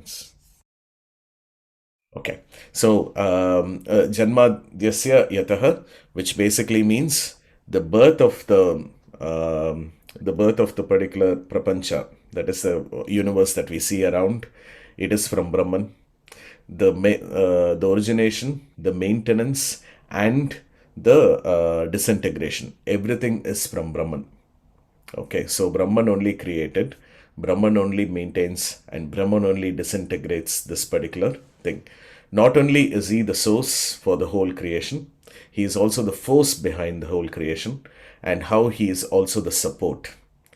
happens. Okay, so Janmadhyasya Yataha, which basically means the birth of the birth of the particular prapancha, that is the universe that we see around. It is from Brahman. The origination, the maintenance, and the disintegration. Everything is from Brahman. Okay, so Brahman only created, Brahman only maintains, and Brahman only disintegrates this particular thing. Not only is he the source for the whole creation, he is also the force behind the whole creation, and how he is also the support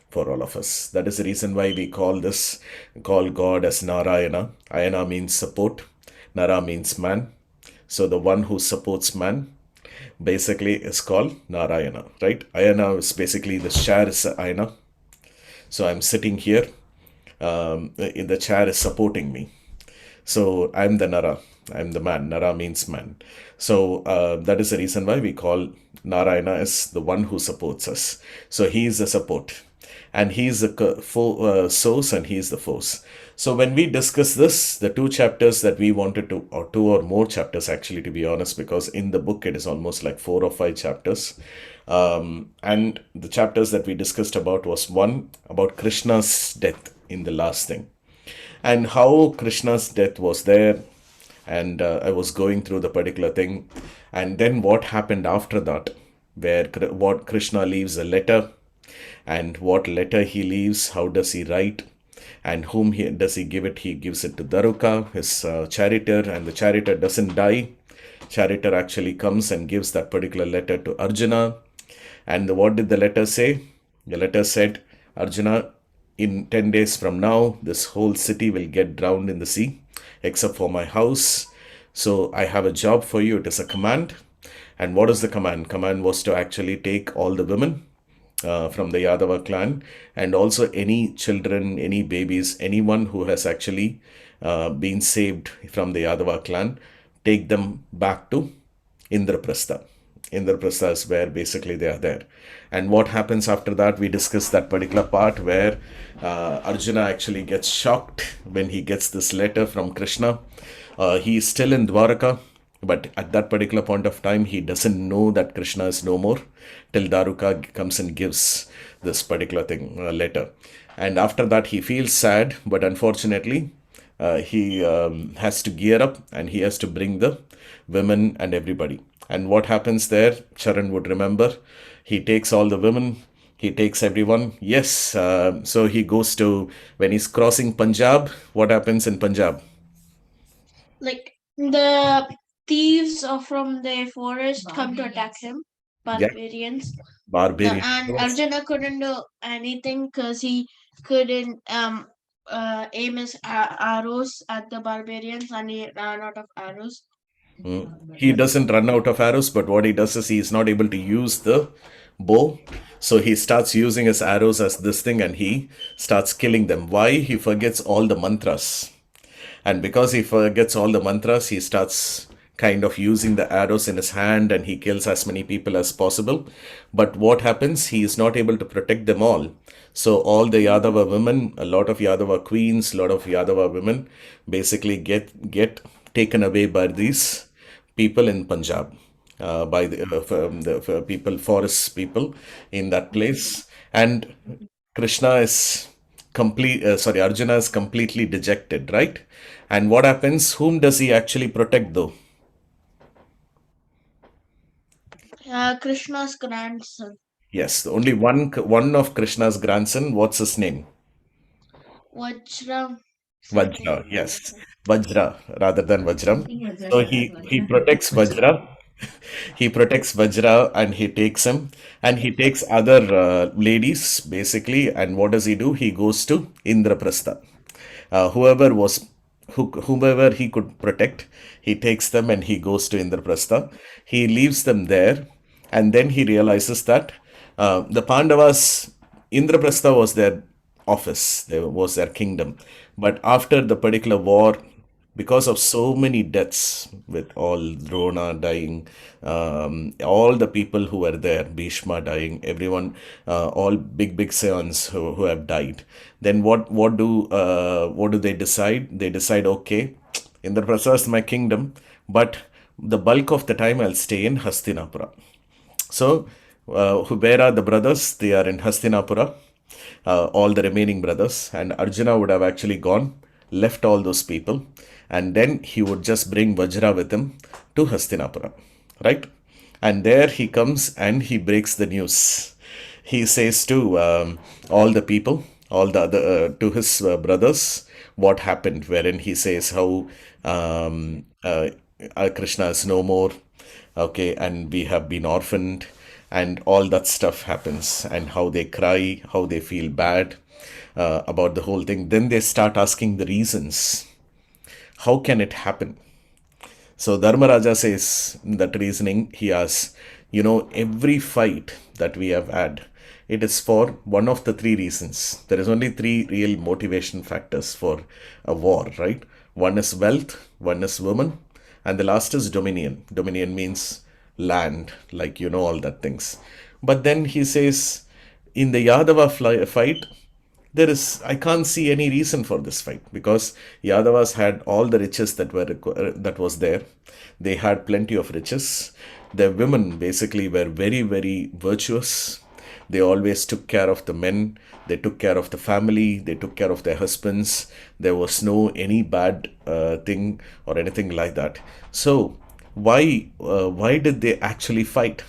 for all of us. That is the reason why we call God as Narayana. Ayana means support, Nara means man. So the one who supports man basically is called Narayana, right? Ayana is basically the chair is Ayana. So I'm sitting here, in the chair is supporting me. So I'm the Nara. I'm the man. Nara means man. So that is the reason why we call Narayana as the one who supports us. So he is the support, and he is the source, and he is the force. So when we discuss this, the two chapters that we wanted to, or two or more chapters actually, to be honest, because in the book it is almost like 4 or 5 chapters. And the chapters that we discussed about was one about Krishna's death in the last thing, and how Krishna's death was there. And I was going through the particular thing, and then what happened after that, where what Krishna leaves a letter, and what letter he leaves, how does he write, and whom does he give it? He gives it to Daruka, his charioteer, and the charioteer doesn't die. Charioteer actually comes and gives that particular letter to Arjuna. And what did the letter say? The letter said, Arjuna, in 10 days from now, this whole city will get drowned in the sea, except for my house. So I have a job for you. It is a command. And what is the command? Command was to actually take all the women from the Yadava clan, and also any children, any babies, anyone who has actually been saved from the Yadava clan, take them back to Indraprastha. Indraprastha is where basically they are there. And what happens after that, we discussed that particular part where Arjuna actually gets shocked when he gets this letter from Krishna. He is still in Dwaraka, but at that particular point of time, he doesn't know that Krishna is no more till Daruka comes and gives this particular thing, letter. And after that, he feels sad, but unfortunately, he has to gear up, and he has to bring the women and everybody. And what happens there, Charan would remember, he takes all the women, he takes everyone. Yes, so he goes to, when he's crossing Punjab, what happens in Punjab? Like the thieves from the forest come to attack him, Yeah, barbarians. barbarian. And Arjuna couldn't do anything because he couldn't aim his arrows at the barbarians, and he ran out of arrows. He doesn't run out of arrows, but what he does is he is not able to use the bow. So he starts using his arrows as this thing, and he starts killing them. Why? He forgets all the mantras. And because he forgets all the mantras, he starts kind of using the arrows in his hand, and he kills as many people as possible. But what happens? He is not able to protect them all. So all the Yadava women, a lot of Yadava queens, a lot of Yadava women basically get taken away by these people in Punjab, by the people, forest people in that place. And Krishna is Arjuna is completely dejected, right? And what happens? Whom does he actually protect though? Krishna's grandson. Yes, only one of Krishna's grandson. What's his name? Vajra Vajra. something. Yes, Vajra rather than Vajram. So he protects Vajra. He protects Vajra, and he takes him, and he takes other ladies basically. And what does he do? He goes to Indraprastha. Whoever was whomever he could protect, he takes them and he goes to Indraprastha. He leaves them there, and then he realizes that the Pandavas, Indraprastha was their office, there was their kingdom. But after the particular war, because of so many deaths, with all Drona dying, all the people who were there, Bhishma dying, everyone, all big scions who have died. Then what do they decide? They decide, okay, Indraprastha is my kingdom, but the bulk of the time I'll stay in Hastinapura. So, where are the brothers? They are in Hastinapura, all the remaining brothers, and Arjuna would have actually gone, left all those people, and then he would just bring Vajra with him to Hastinapura, right? And there he comes and he breaks the news. He says to all the people, all the other, to his brothers, what happened, wherein he says how Krishna is no more, okay, and we have been orphaned, and all that stuff happens, and how they cry, how they feel bad about the whole thing. Then they start asking the reasons. How can it happen? So Dharmaraja says that reasoning, he asks, every fight that we have had, it is for one of the three reasons. There is only three real motivation factors for a war, right? One is wealth, one is women, and the last is dominion. Dominion means land, like all that things. But then he says, in the Yadava fight, I can't see any reason for this fight, because Yadavas had all the riches that was there. They had plenty of riches. The women basically were very virtuous. They always took care of the men. They took care of the family. They took care of their husbands. There was no any bad thing or anything like that. So why did they actually fight?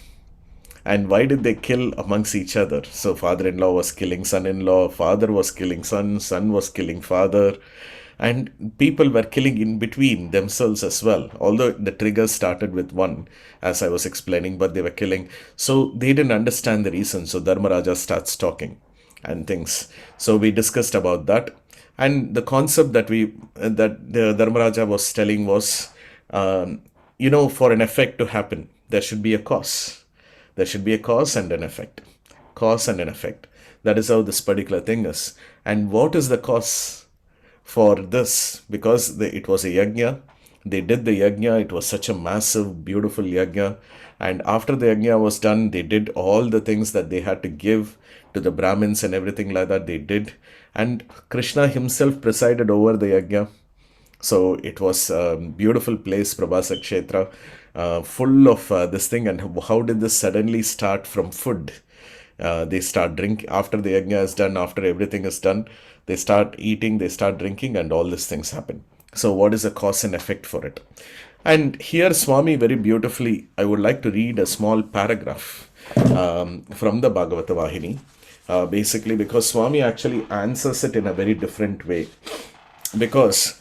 And why did they kill amongst each other? So father-in-law was killing son-in-law, father was killing son, son was killing father, and people were killing in between themselves as well. Although the trigger started with one, as I was explaining, but they were killing. So they didn't understand the reason. So Dharmaraja starts talking and things. So we discussed about that. And the concept that the Dharmaraja was telling was, for an effect to happen, there should be a cause. There should be a cause and an effect. Cause and an effect. That is how this particular thing is. And what is the cause for this? Because it was a yajna. They did the yajna. It was such a massive, beautiful yajna. And after the yajna was done, they did all the things that they had to give to the Brahmins and everything like that. They did. And Krishna himself presided over the yajna. So it was a beautiful place, Prabhasa Kshetra, full of this thing. And how did this suddenly start from food? They start drinking after the yajna is done, after everything is done. They start eating, they start drinking, and all these things happen. So, what is the cause and effect for it? And here, Swami very beautifully, I would like to read a small paragraph from the Bhagavata Vahini. Basically, because Swami actually answers it in a very different way. Because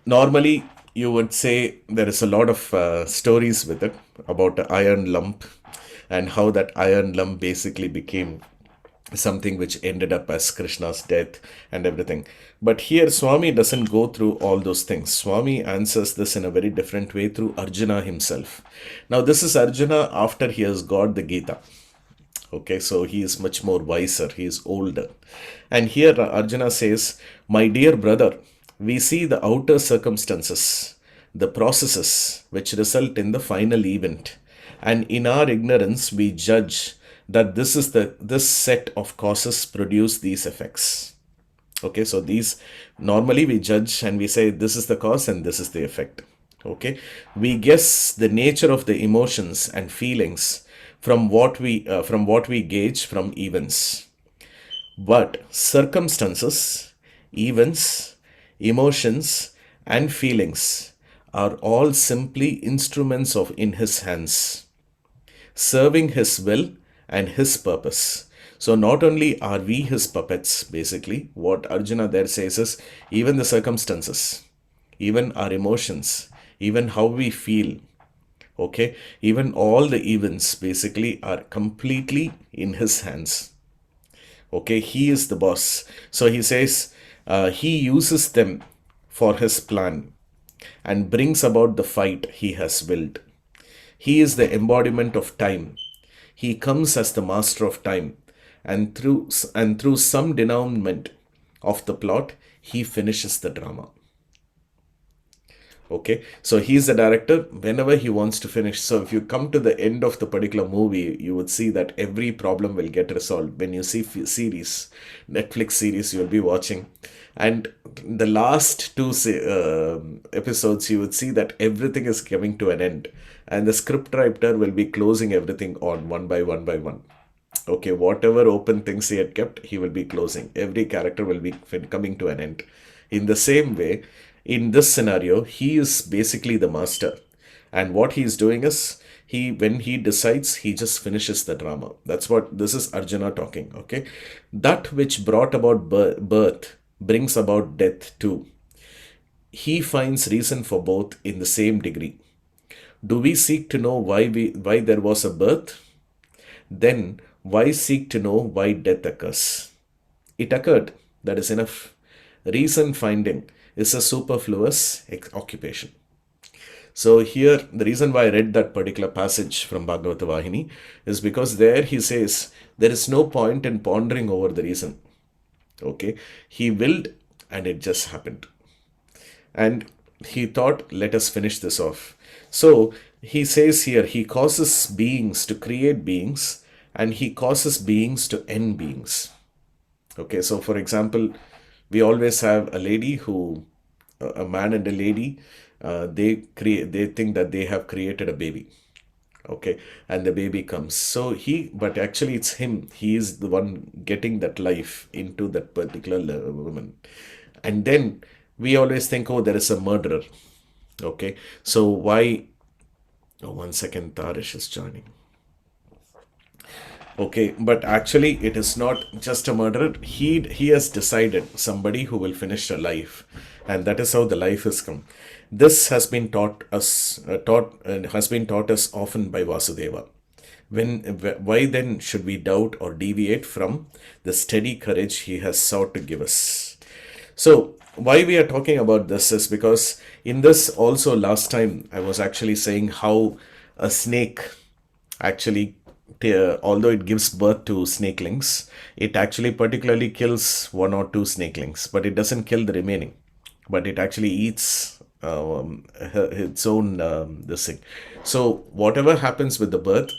normally you would say there is a lot of stories with it about the iron lump, and how that iron lump basically became something which ended up as Krishna's death and everything. But here Swami doesn't go through all those things. Swami answers this in a very different way through Arjuna himself. Now this is Arjuna after he has got the Gita. Okay, so he is much more wiser, he is older. And here Arjuna says, my dear brother, we see the outer circumstances, the processes which result in the final event. And in our ignorance, we judge that this set of causes produce these effects. Okay, so these normally we judge and we say this is the cause and this is the effect. Okay, we guess the nature of the emotions and feelings from what we gauge from events. But circumstances, events, emotions, and feelings are all simply instruments in his hands, serving his will and his purpose. So not only are we his puppets, basically, what Arjuna there says is, even the circumstances, even our emotions, even how we feel, okay, even all the events basically are completely in his hands. Okay, he is the boss. So he says he uses them for his plan and brings about the fight he has willed. He is the embodiment of time. He comes as the master of time, and through some denouement of the plot, he finishes the drama. Okay, so he's the director whenever he wants to finish. So if you come to the end of the particular movie, you would see that every problem will get resolved. When you see series, Netflix series, you'll be watching, and the last two episodes, you would see that everything is coming to an end, and the script writer will be closing everything on one by one by one. Okay, whatever open things he had kept, he will be closing. Every character will be coming to an end. In the same way, in this scenario, he is basically the master. And what he is doing is, when he decides, he just finishes the drama. That's what this is Arjuna talking. Okay, that which brought about birth brings about death too. He finds reason for both in the same degree. Do we seek to know why there was a birth? Then why seek to know why death occurs? It occurred, that is enough. Reason finding is a superfluous occupation. So here, the reason why I read that particular passage from Bhagavata Vahini is because there he says there is no point in pondering over the reason. Okay, he willed and it just happened. And he thought, let us finish this off. So he says here, he causes beings to create beings and he causes beings to end beings. Okay, so for example, we always have a lady who, a man and a lady, they think that they have created a baby. Okay, and the baby comes. So but actually it's him. He is the one getting that life into that particular woman. And then we always think, oh, there is a murderer. Okay, so why? Oh, 1 second, Tarish is joining. Okay, but actually it is not just a murderer. He has decided somebody who will finish a life, and that is how the life has come. This has been taught us often by Vasudeva. Why then should we doubt or deviate from the steady courage he has sought to give us? So why we are talking about this is because in this also last time I was actually saying how a snake actually, although it gives birth to snakelings, it actually particularly kills one or two snakelings, but it doesn't kill the remaining. But it actually eats its own this thing. So whatever happens with the birth,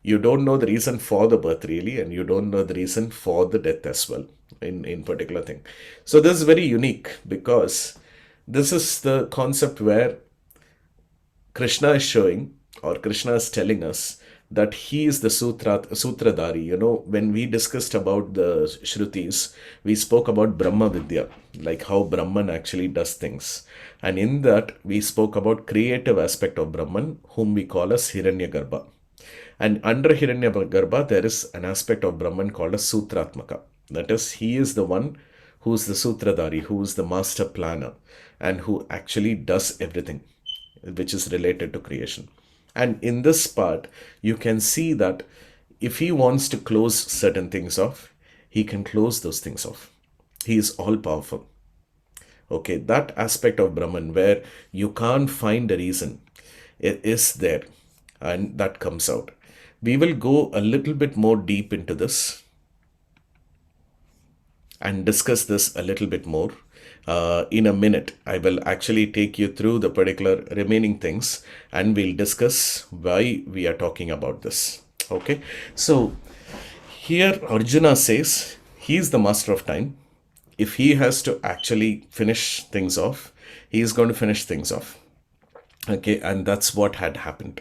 you don't know the reason for the birth really, and you don't know the reason for the death as well in particular thing. So this is very unique because this is the concept where Krishna is showing, or Krishna is telling us, that he is the Sutradhari. When we discussed about the Shrutis, we spoke about Brahma Vidya, like how Brahman actually does things. And in that, we spoke about creative aspect of Brahman, whom we call as Hiranyagarbha. And under Hiranyagarbha, there is an aspect of Brahman called as Sutratmaka. That is, he is the one who is the Sutradhari, who is the master planner, and who actually does everything which is related to creation. And in this part, you can see that if he wants to close certain things off, he can close those things off. He is all powerful. Okay, that aspect of Brahman where you can't find a reason, it is there, and that comes out. We will go a little bit more deep into this and discuss this a little bit more. In a minute, I will actually take you through the particular remaining things and we'll discuss why we are talking about this. Okay, so here Arjuna says he is the master of time. If he has to actually finish things off, he is going to finish things off. Okay, and that's what had happened.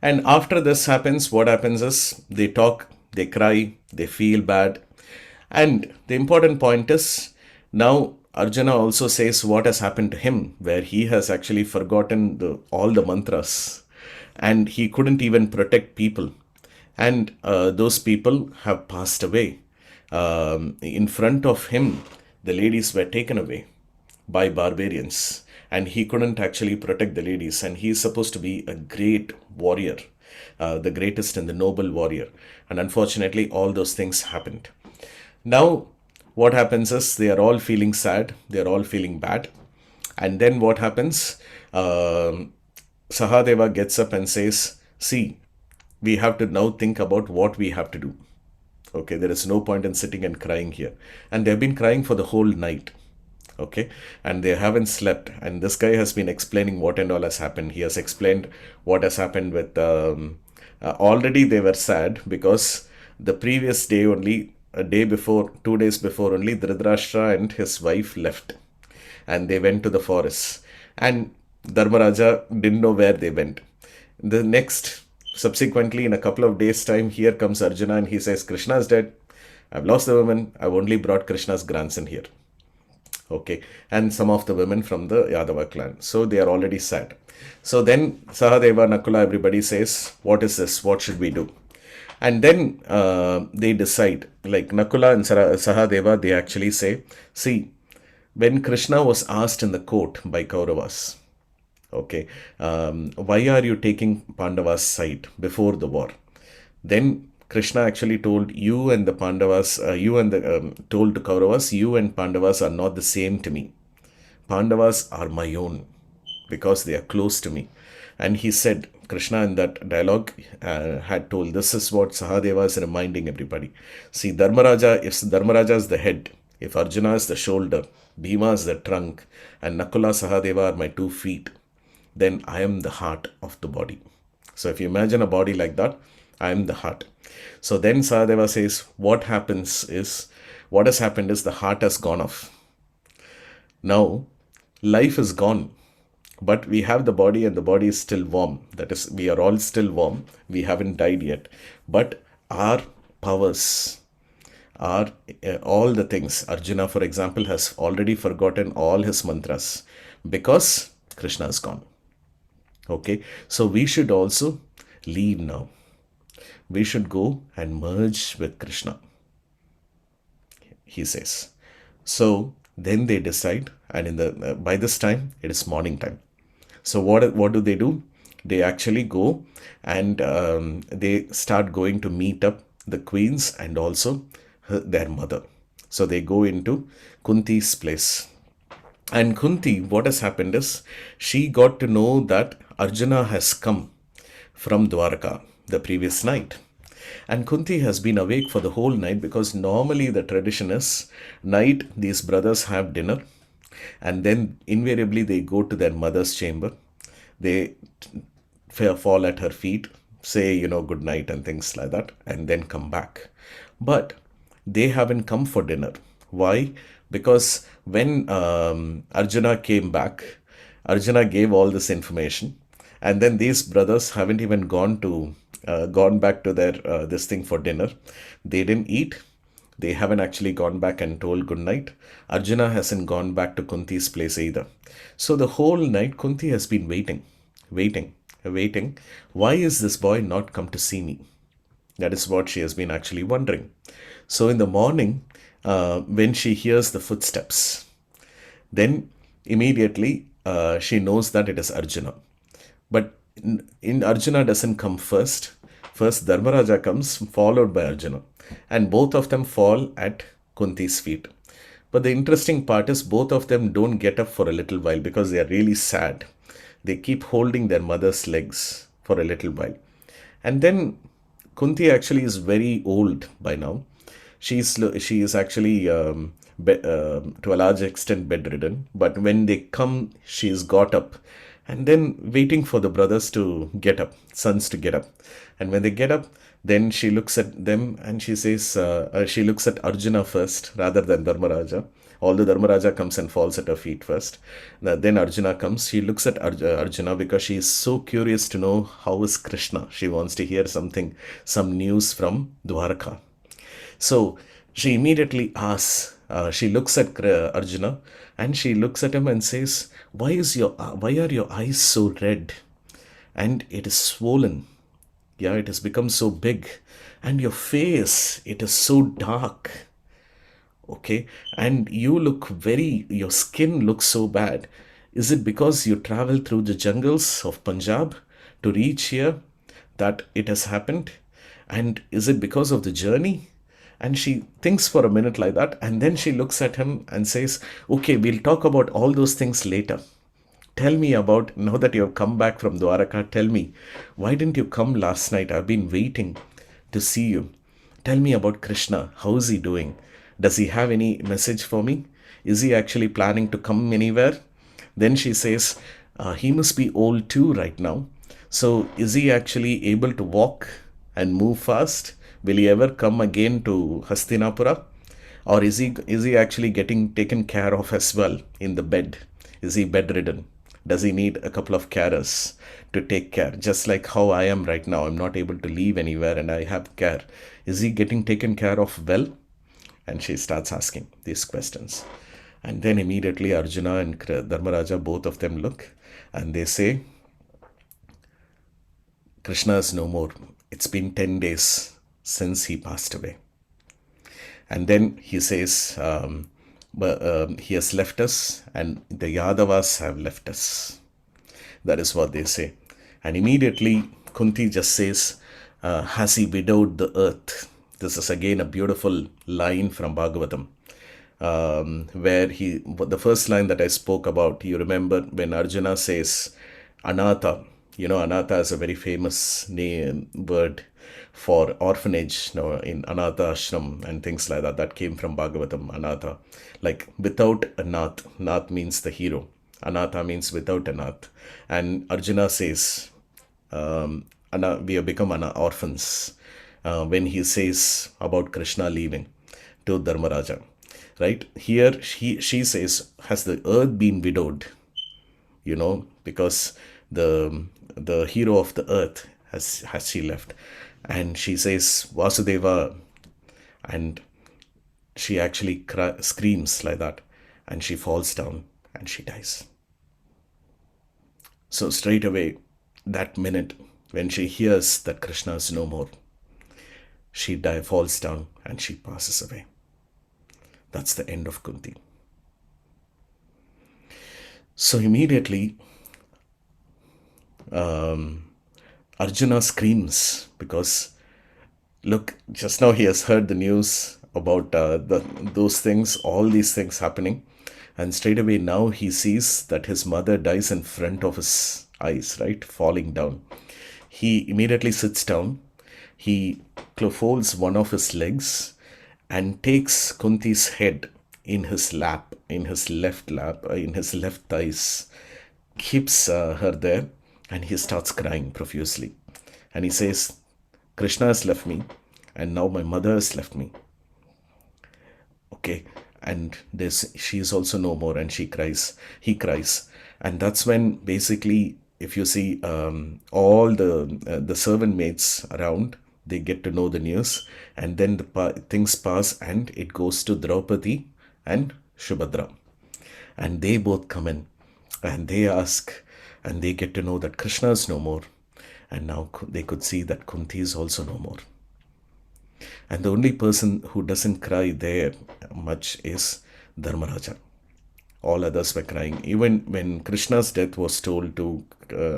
And after this happens, what happens is they talk, they cry, they feel bad. And the important point is now Arjuna also says what has happened to him, where he has actually forgotten all the mantras and he couldn't even protect people. And those people have passed away. In front of him, the ladies were taken away by barbarians and he couldn't actually protect the ladies. And he is supposed to be a great warrior, the greatest and the noble warrior. And unfortunately, all those things happened. Now, what happens is they are all feeling sad, they are all feeling bad. And then what happens? Sahadeva gets up and says, see, we have to now think about what we have to do. Okay, there is no point in sitting and crying here. And they've been crying for the whole night. Okay, and they haven't slept, and this guy has been explaining what and all has happened. He has explained what has happened with already they were sad because the previous day only, a day before, 2 days before only, Dhritarashtra and his wife left and they went to the forest, and Dharmaraja didn't know where they went. The next, subsequently, in a couple of days' time, here comes Arjuna and he says, Krishna is dead. I've lost the woman. I've only brought Krishna's grandson here. Okay, and some of the women from the Yadava clan. So they are already sad. So then Sahadeva, Nakula, everybody says, what is this? What should we do? And then they decide, like Nakula and Sahadeva, they actually say, see, when Krishna was asked in the court by Kauravas, okay, why are you taking Pandava's side before the war? Then Krishna actually told you and the Pandavas, told to Kauravas, you and Pandavas are not the same to me. Pandavas are my own because they are close to me. And he said, Krishna in that dialogue had told, this is what Sahadeva is reminding everybody. See, Dharmaraja, if Dharmaraja is the head, if Arjuna is the shoulder, Bhima is the trunk, and Nakula, Sahadeva are my 2 feet, then I am the heart of the body. So if you imagine a body like that, I am the heart. So then Sahadeva says, what has happened is the heart has gone off. Now, life is gone, but we have the body and the body is still warm. That is, we are all still warm. We haven't died yet. But our powers are all the things. Arjuna, for example, has already forgotten all his mantras because Krishna is gone. Okay, so we should also leave now. We should go and merge with Krishna, he says. So then they decide, and by this time it is morning time. So what do? They actually go and they start going to meet up the queens and also their mother. So they go into Kunti's place. And Kunti, what has happened is she got to know that Arjuna has come from Dwarka the previous night. And Kunti has been awake for the whole night because normally the tradition is night these brothers have dinner and then invariably they go to their mother's chamber. They fall at her feet, say, good night and things like that, and then come back. But they haven't come for dinner. Why? Because when Arjuna came back, Arjuna gave all this information, and then these brothers haven't even gone back to their this thing for dinner. They didn't eat. They haven't actually gone back and told good night. Arjuna hasn't gone back to Kunti's place either. So the whole night Kunti has been waiting. Why is this boy not come to see me? That is what she has been actually wondering. So in the morning, when she hears the footsteps, then immediately she knows that it is Arjuna. But in Arjuna doesn't come first. First Dharmaraja comes, followed by Arjuna. And both of them fall at Kunti's feet. But the interesting part is both of them don't get up for a little while because they are really sad. They keep holding their mother's legs for a little while. And then Kunti actually is very old by now. She is actually to a large extent bedridden. But when they come, she's got up and then waiting for the brothers to get up, sons to get up. And when they get up, then she looks at them and she says, she looks at Arjuna first rather than Dharmaraja. Although Dharmaraja comes and falls at her feet first. Then Arjuna comes. She looks at Arjuna because she is so curious to know how is Krishna. She wants to hear some news from Dwarka. So she immediately asks, she looks at Arjuna and she looks at him and says, why are your eyes so red? And it is swollen. Yeah, it has become so big. And your face, it is so dark. Okay, and your skin looks so bad. Is it because you travel through the jungles of Punjab to reach here that it has happened? And is it because of the journey? And she thinks for a minute like that, and then she looks at him and says, okay, we'll talk about all those things later. Tell me about, now that you have come back from Dwaraka, tell me, why didn't you come last night? I've been waiting to see you. Tell me about Krishna. How is he doing? Does he have any message for me? Is he actually planning to come anywhere? Then she says, he must be old too right now. So is he actually able to walk and move fast? Will he ever come again to Hastinapura? Or is he actually getting taken care of as well in the bed? Is he bedridden? Does he need a couple of carers to take care? Just like how I am right now, I'm not able to leave anywhere and I have care. Is he getting taken care of well? And she starts asking these questions. And then immediately Arjuna and Dharmaraja, both of them look and they say, Krishna is no more. It's been 10 days since he passed away. And then he says, but he has left us and the Yadavas have left us. That is what they say. And immediately Kunti just says, has he widowed the earth? This is again a beautiful line from Bhagavatam. Where the first line that I spoke about, you remember when Arjuna says Anatha. Anatha is a very famous word for orphanage, in Anatha Ashram and things like that. That came from Bhagavatam, Anatha. Like without a Nath. Nath means the hero. Anatha means without a Nath. And Arjuna says, we have become orphans when he says about Krishna leaving to Dharmaraja. Right? Here she says, has the earth been widowed? Because the hero of the earth has she left. And she says, Vasudeva, and she actually screams like that, and she falls down and she dies. So straight away, that minute, when she hears that Krishna is no more, she falls down and she passes away. That's the end of Kunti. So immediately, Arjuna screams because, look, just now he has heard the news about those things, all these things happening. And straight away now he sees that his mother dies in front of his eyes, right? Falling down. He immediately sits down. He folds one of his legs and takes Kunti's head in his lap, in his left thighs, keeps her there, and he starts crying profusely. And he says, Krishna has left me, and now my mother has left me. Okay, and she is also no more, and he cries. And that's when basically, if you see all the servant maids around, they get to know the news, and then the things pass, and it goes to Draupadi and Shubhadra. And they both come in, and they ask, and they get to know that Krishna is no more. And now they could see that Kunti is also no more. And the only person who doesn't cry there much is Dharmaraja. All others were crying. Even when Krishna's death was told to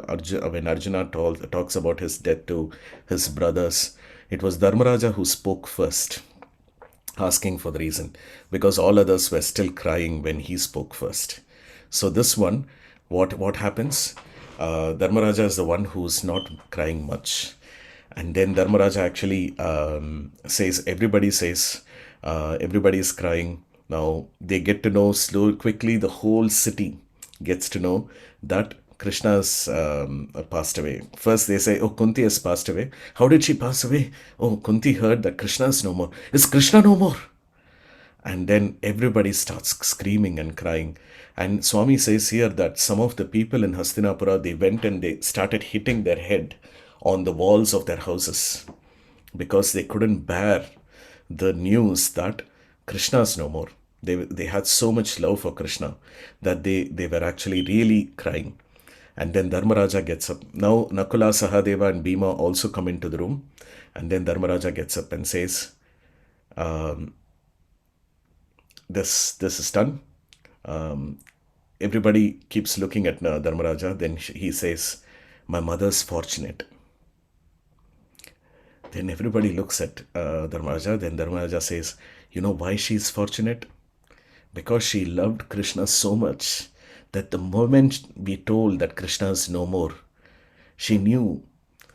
Arjuna, when Arjuna talks about his death to his brothers, it was Dharmaraja who spoke first, asking for the reason, because all others were still crying when he spoke first. So this one, what happens? Dharmaraja is the one who's not crying much. And then Dharmaraja actually says, everybody is crying. Now they get to know quickly, the whole city gets to know that Krishna has passed away. First they say, oh, Kunti has passed away. How did she pass away? Oh, Kunti heard that Krishna is no more. Is Krishna no more? And then everybody starts screaming and crying. And Swami says here that some of the people in Hastinapura, they went and they started hitting their head on the walls of their houses because they couldn't bear the news that Krishna is no more. They had so much love for Krishna that they were actually really crying. And then Dharmaraja gets up. Now Nakula, Sahadeva and Bhima also come into the room. And then Dharmaraja gets up and says, this is done. Everybody keeps looking at Dharmaraja. Then he says, my mother's fortunate. Then everybody looks at Dharmaraja. Then Dharmaraja says, you know why she's fortunate? Because she loved Krishna so much that the moment we told that Krishna is no more, she knew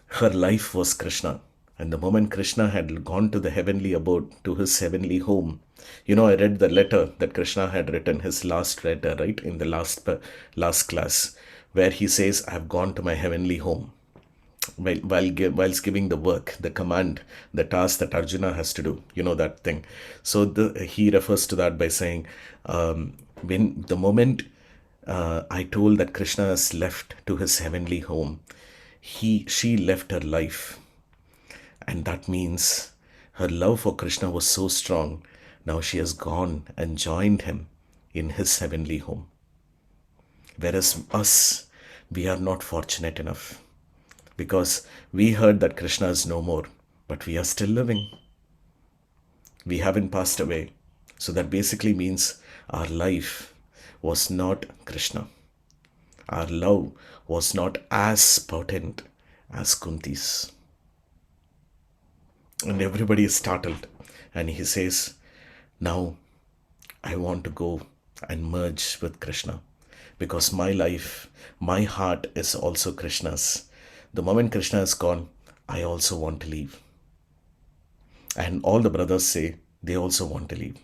her life was Krishna. And the moment Krishna had gone to the heavenly abode, to his heavenly home, I read the letter that Krishna had written, his last letter, right, in the last class, where he says, "I've gone to my heavenly home." Whilst giving the work, the command, the task that Arjuna has to do, that thing. So he refers to that by saying, when the moment I told that Krishna has left to his heavenly home, she left her life, and that means her love for Krishna was so strong. Now she has gone and joined him in his heavenly home. Whereas us, we are not fortunate enough, because we heard that Krishna is no more, but we are still living. We haven't passed away. So that basically means our life was not Krishna. Our love was not as potent as Kunti's. And everybody is startled. And he says, "Now I want to go and merge with Krishna, because my life, my heart is also Krishna's. The moment Krishna is gone, I also want to leave." And all the brothers say they also want to leave.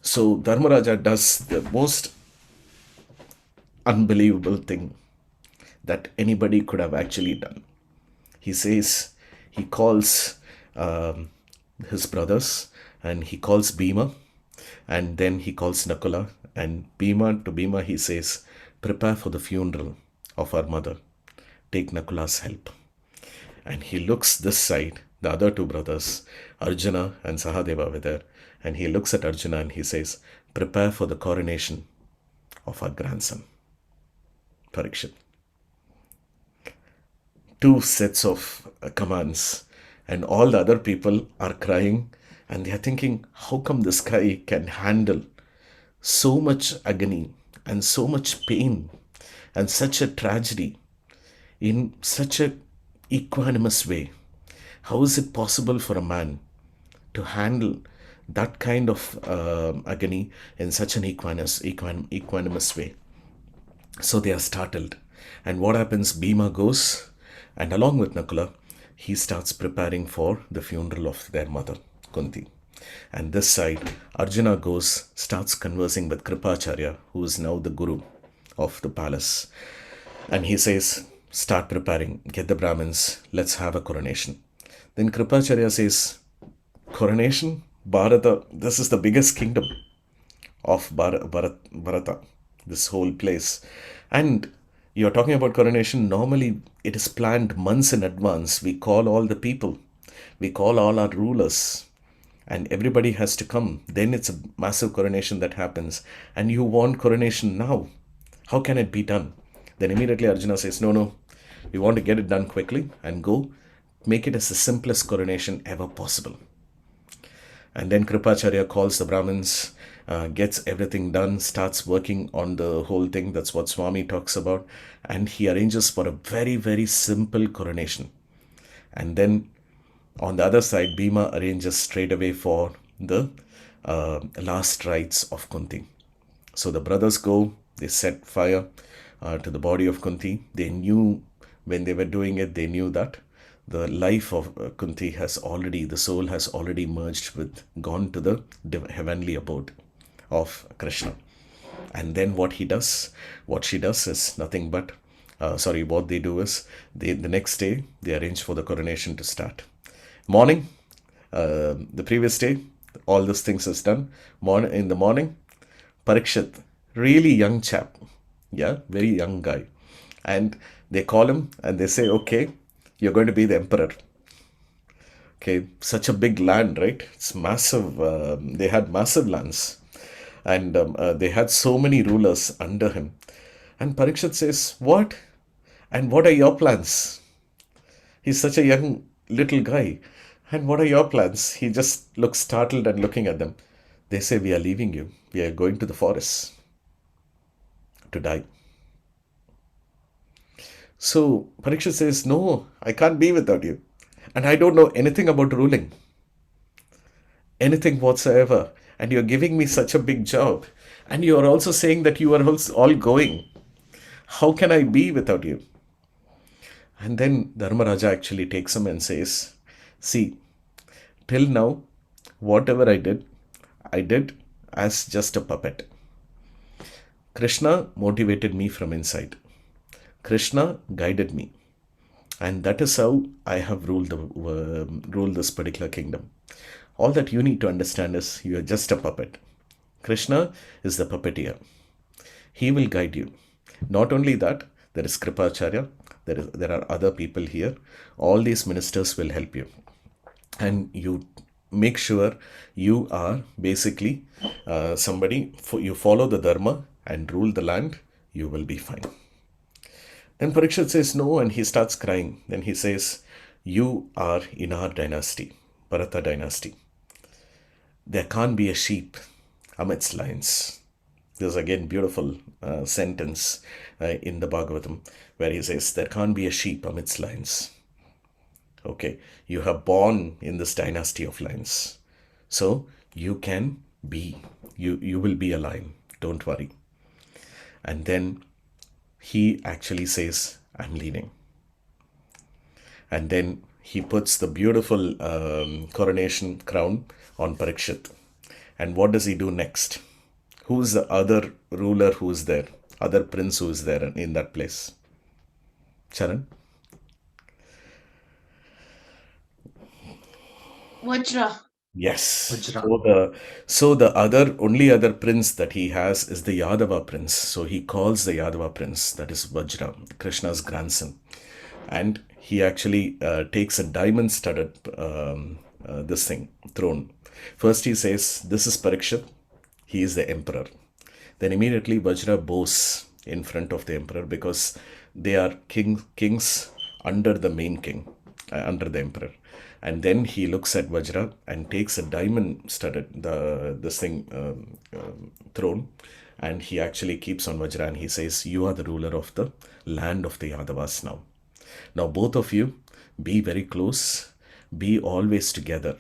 So Dharmaraja does the most unbelievable thing that anybody could have actually done. He says, he calls his brothers, and he calls Bhima, and then he calls Nakula, and to Bhima he says, "Prepare for the funeral of our mother. Take Nakula's help." And he looks this side, the other two brothers, Arjuna and Sahadeva, were there, and he looks at Arjuna and he says, "Prepare for the coronation of our grandson, Parikshit." Two sets of commands, and all the other people are crying, and they are thinking, how come this guy can handle so much agony and so much pain and such a tragedy in such a equanimous way? How is it possible for a man to handle that kind of agony in such an equanimous way? So they are startled. And what happens? Bhima goes, and along with Nakula, he starts preparing for the funeral of their mother, Kunti. And this side, Arjuna goes, starts conversing with Kripacharya, who is now the guru of the palace. And he says, "Start preparing, get the Brahmins, let's have a coronation." Then Kripacharya says, "Coronation? Bharata, this is the biggest kingdom of Bharata, this whole place. And you're talking about coronation. Normally, it is planned months in advance. We call all the people, we call all our rulers, and everybody has to come. Then it's a massive coronation that happens. And you want coronation now. How can it be done?" Then immediately Arjuna says, "No, no, we want to get it done quickly and go make it as the simplest coronation ever possible." And then Kripacharya calls the Brahmins, gets everything done, starts working on the whole thing. That's what Swami talks about. And he arranges for a very, very simple coronation. And then on the other side, Bhima arranges straight away for the last rites of Kunti. So the brothers go, they set fire to the body of Kunti. They knew when they were doing it, they knew that the life of Kunti has already, the soul has already merged with, gone to the heavenly abode of Krishna. And then what she does is nothing but, what they do is, the next day, they arrange for the coronation to start. Morning, the previous day, all those things is done. In the morning, Parikshit, really young chap, yeah, very young guy. And they call him and they say, "Okay, you're going to be the emperor." Okay, such a big land, right? It's massive. They had massive lands, and they had so many rulers under him. And Parikshit says, "What? And what are your plans?" He's such a young little guy. "And what are your plans?" He just looks startled and looking at them. They say, "We are leaving you. We are going to the forest to die." So Parikshit says, "No, I can't be without you. And I don't know anything about ruling, anything whatsoever. And you're giving me such a big job. And you're also saying that you are all going. How can I be without you?" And then Dharmaraja actually takes him and says, "See, till now, whatever I did, I did as just a puppet. Krishna motivated me from inside. Krishna guided me. And that is how I have ruled this particular kingdom. All that you need to understand is you are just a puppet. Krishna is the puppeteer. He will guide you. Not only that, there is Kripacharya, there are other people here. All these ministers will help you. And you make sure you are basically somebody, you follow the Dharma and rule the land, you will be fine. Then Parikshit says no, and he starts crying. Then he says, you are in our dynasty, Bharata dynasty. There can't be a sheep amidst lions. There's again beautiful sentence in the Bhagavatam where he says, there can't be a sheep amidst lions. Okay, you have born in this dynasty of lions. So you can be, you will be a lion. Don't worry. And then he actually says, I'm leaving. And then he puts the beautiful coronation crown on Parikshit. And what does he do next? Who's the other ruler who is there? Other prince who is there in that place? Charan? Vajra. Yes. Vajra. So the other only other prince that he has is the Yadava prince. So he calls the Yadava prince, that is Vajra, Krishna's grandson. And he actually takes a diamond-studded throne. First he says, this is Parikshit. He is the emperor. Then immediately Vajra bows in front of the emperor because they are kings under the main king, under the emperor. And then he looks at Vajra and takes a diamond-studded throne, and he actually keeps on Vajra and he says, you are the ruler of the land of the Yadavas now. Now both of you be very close, be always together,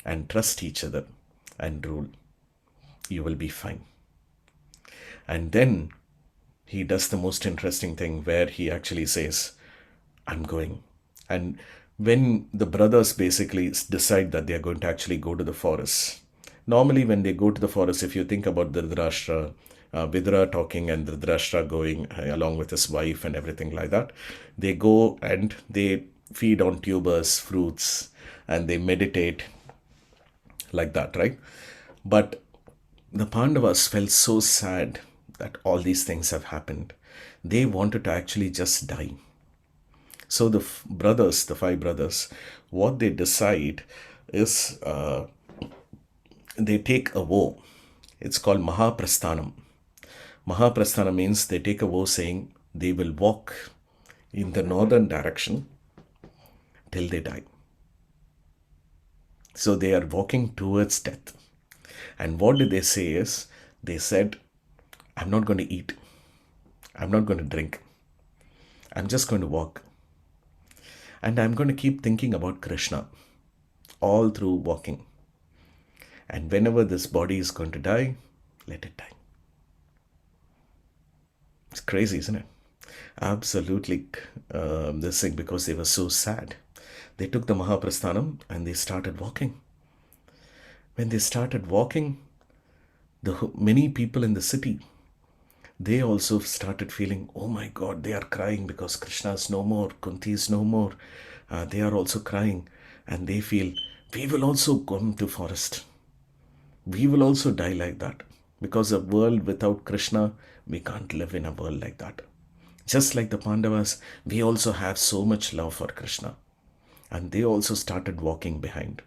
and trust each other and rule. You will be fine. And then he does the most interesting thing where he actually says, I'm going. And when the brothers basically decide that they are going to actually go to the forest, normally when they go to the forest, if you think about Dhritarashtra, Vidura talking and Dhritarashtra going along with his wife and everything like that, they go and they feed on tubers, fruits, and they meditate like that, right? But the Pandavas felt so sad that all these things have happened. They wanted to actually just die. So the five brothers, what they decide is they take a vow. It's called Mahaprasthanam. Mahaprasthana means they take a vow saying they will walk in the northern direction till they die. So they are walking towards death. And what did they say is, they said, I'm not going to eat. I'm not going to drink. I'm just going to walk. And I'm going to keep thinking about Krishna all through walking. And whenever this body is going to die, let it die. It's crazy, isn't it? Absolutely this thing, because they were so sad. They took the Mahaprasthanam and they started walking. When they started walking, many people in the city, they also started feeling, oh my God, they are crying because Krishna is no more, Kunti is no more. They are also crying, and they feel, we will also come to forest. We will also die like that. Because a world without Krishna, we can't live in a world like that. Just like the Pandavas, we also have so much love for Krishna. And they also started walking behind.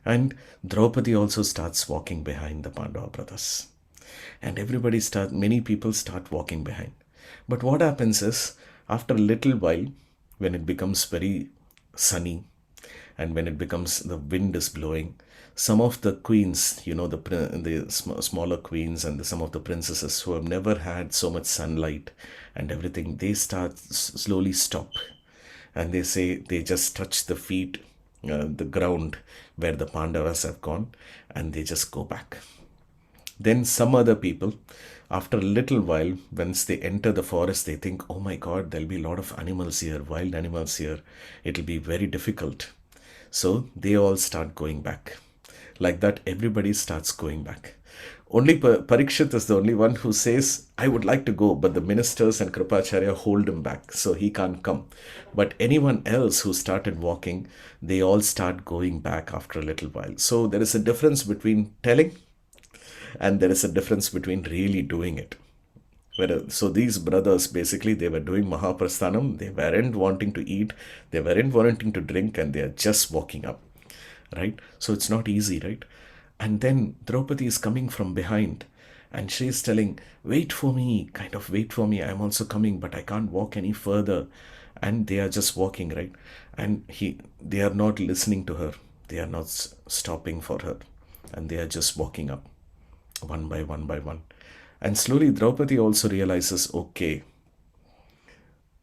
And Draupadi also starts walking behind the Pandava brothers. And many people start walking behind. But what happens is, after a little while, when it becomes very sunny, and when it becomes, the wind is blowing, some of the queens, the smaller queens and some of the princesses who have never had so much sunlight and everything, they slowly stop. And they say, they just touch the feet, the ground where the Pandavas have gone, and they just go back. Then some other people, after a little while, once they enter the forest, they think, oh my God, there'll be a lot of animals here, wild animals here. It'll be very difficult. So they all start going back. Like that, everybody starts going back. Only Parikshit is the only one who says, I would like to go, but the ministers and Kripacharya hold him back, so he can't come. But anyone else who started walking, they all start going back after a little while. So there is a difference between telling and there is a difference between really doing it. So these brothers, basically, they were doing Mahaprasthanam. They weren't wanting to eat. They weren't wanting to drink, and they are just walking up, right? So it's not easy, right? And then Draupadi is coming from behind, and she's telling, "Wait for me, kind of wait for me. I'm also coming, but I can't walk any further." And they are just walking, right? And they are not listening to her. They are not stopping for her, and they are just walking up one by one by one. And slowly Draupadi also realizes, okay,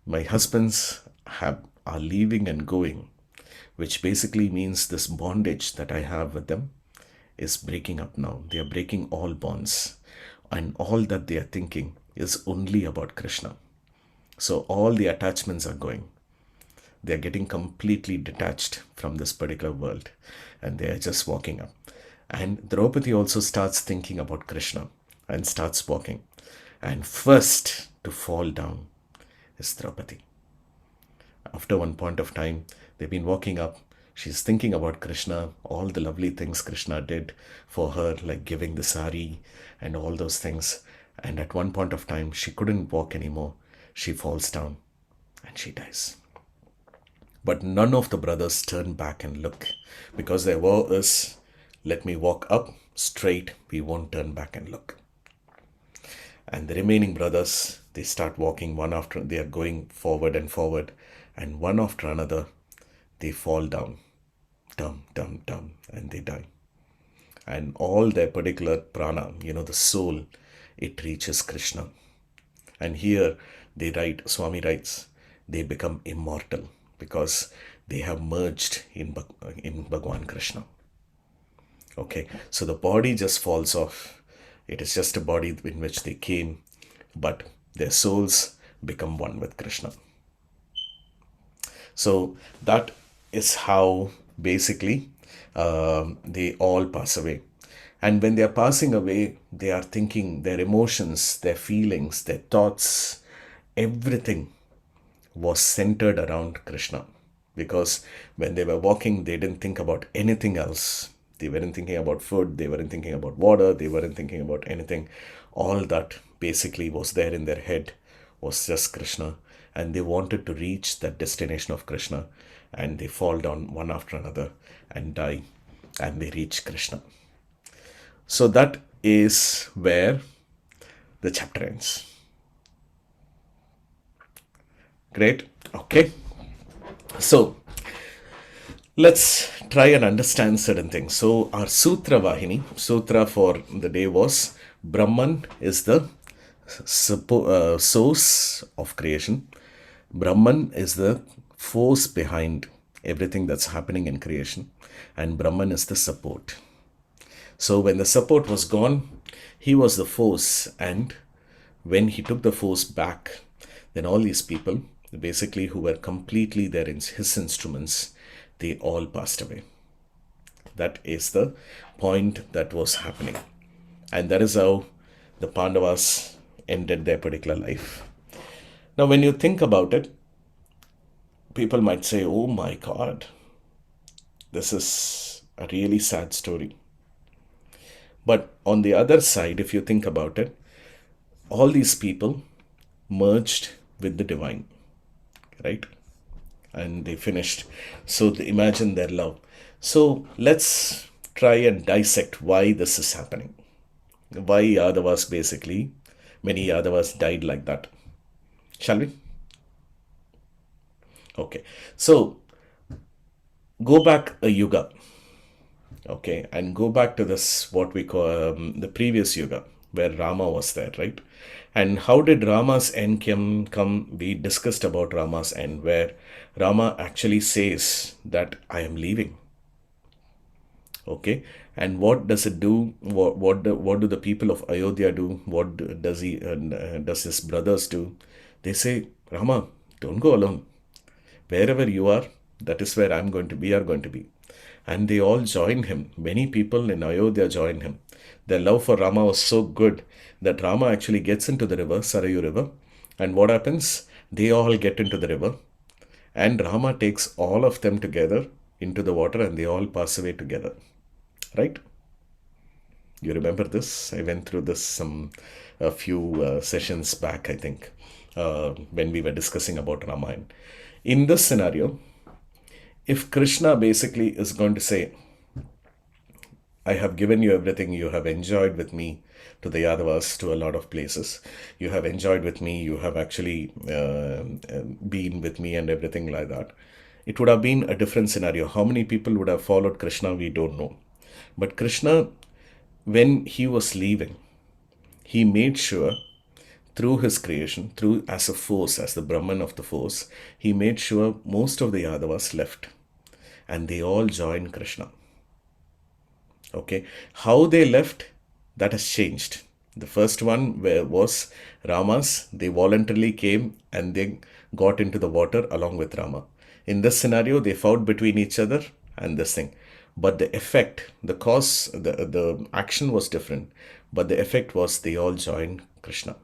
my husbands are leaving and going, which basically means this bondage that I have with them is breaking up now. They are breaking all bonds. And all that they are thinking is only about Krishna. So all the attachments are going. They are getting completely detached from this particular world. And they are just walking up. And Draupadi also starts thinking about Krishna and starts walking. And first to fall down is Draupadi. After one point of time, they've been walking up. She's thinking about Krishna, all the lovely things Krishna did for her, like giving the sari and all those things. And at one point of time, she couldn't walk anymore. She falls down and she dies. But none of the brothers turn back and look, because their vow is, let me walk up straight, we won't turn back and look. And the remaining brothers, they start walking one after, they are going forward and forward, and one after another, they fall down, dum, dum, dum, and they die. And all their particular prana, the soul, it reaches Krishna. And here Swami writes, they become immortal because they have merged in Bhagwan Krishna. Okay, so the body just falls off. It is just a body in which they came, but their souls become one with Krishna. So that is how basically they all pass away. And when they are passing away, they are thinking, their emotions, their feelings, their thoughts, everything was centered around Krishna. Because when they were walking, they didn't think about anything else. They weren't thinking about food, they weren't thinking about water, they weren't thinking about anything. All that basically was there in their head was just Krishna. And they wanted to reach that destination of Krishna. And they fall down one after another and die. And they reach Krishna. So that is where the chapter ends. Great. Okay. So let's try and understand certain things. So our Sutra Vahini, Sutra for the day was Brahman is the source of creation. Brahman is the force behind everything that's happening in creation. And Brahman is the support. So when the support was gone, he was the force. And when he took the force back, then all these people, basically who were completely there in his instruments, they all passed away. That is the point that was happening. And that is how the Pandavas ended their particular life. Now, when you think about it, people might say, oh my God, this is a really sad story. But on the other side, if you think about it, all these people merged with the divine, right? And they finished. So imagine their love. So let's try and dissect why this is happening. Why Yadavas basically, many Yadavas died like that. Shall we? Okay. So go back a yuga. Okay. And go back to this, what we call the previous yuga, where Rama was there, right? And how did Rama's end come? We discussed about Rama's end, where Rama actually says that I am leaving. Okay, and what does it do? What do the people of Ayodhya do? What does does his brothers do? They say, Rama, don't go alone. Wherever you are, that is where I'm going to be. We are going to be. and they all joined him. Many people in Ayodhya joined him. Their love for Rama was so good that Rama actually gets into the river, Sarayu River, and what happens? They all get into the river, and Rama takes all of them together into the water, and they all pass away together. Right? You remember this? I went through this some a few sessions back, I think, when we were discussing about Ramayana. In this scenario, if Krishna basically is going to say, I have given you everything, you have enjoyed with me to the Yadavas, to a lot of places. You have enjoyed with me, you have actually been with me, and everything like that. It would have been a different scenario. How many people would have followed Krishna, we don't know. But Krishna, when he was leaving, he made sure through his creation, through as a force, as the Brahman of the force, he made sure most of the Yadavas left and they all joined Krishna. Okay, how they left, that has changed. The first one was Rama's. They voluntarily came and they got into the water along with Rama. In this scenario, they fought between each other and this thing. But the effect, the cause, the action was different. But the effect was they all joined Krishna.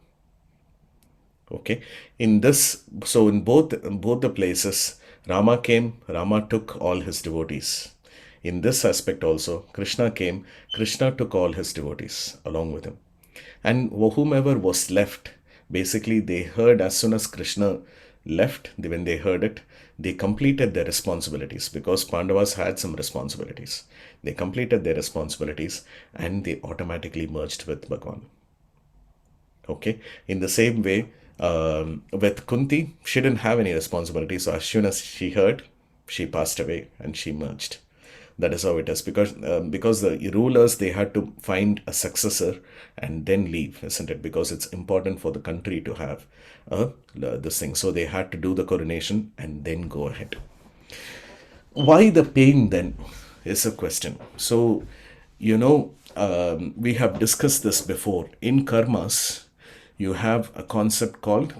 Okay, in this, so in both the places, Rama came, Rama took all his devotees. In this aspect also, Krishna came, Krishna took all his devotees along with him. And whomever was left, basically they heard as soon as Krishna left, when they heard it, they completed their responsibilities because Pandavas had some responsibilities. They completed their responsibilities and they automatically merged with Bhagwan. Okay. In the same way, with Kunti, she didn't have any responsibility. So as soon as she heard, she passed away and she merged. That is how it is because the rulers they had to find a successor and then leave, isn't it? Because it's important for the country to have this thing. So they had to do the coronation and then go ahead. Why the pain then is a question. So, we have discussed this before. In karmas, you have a concept called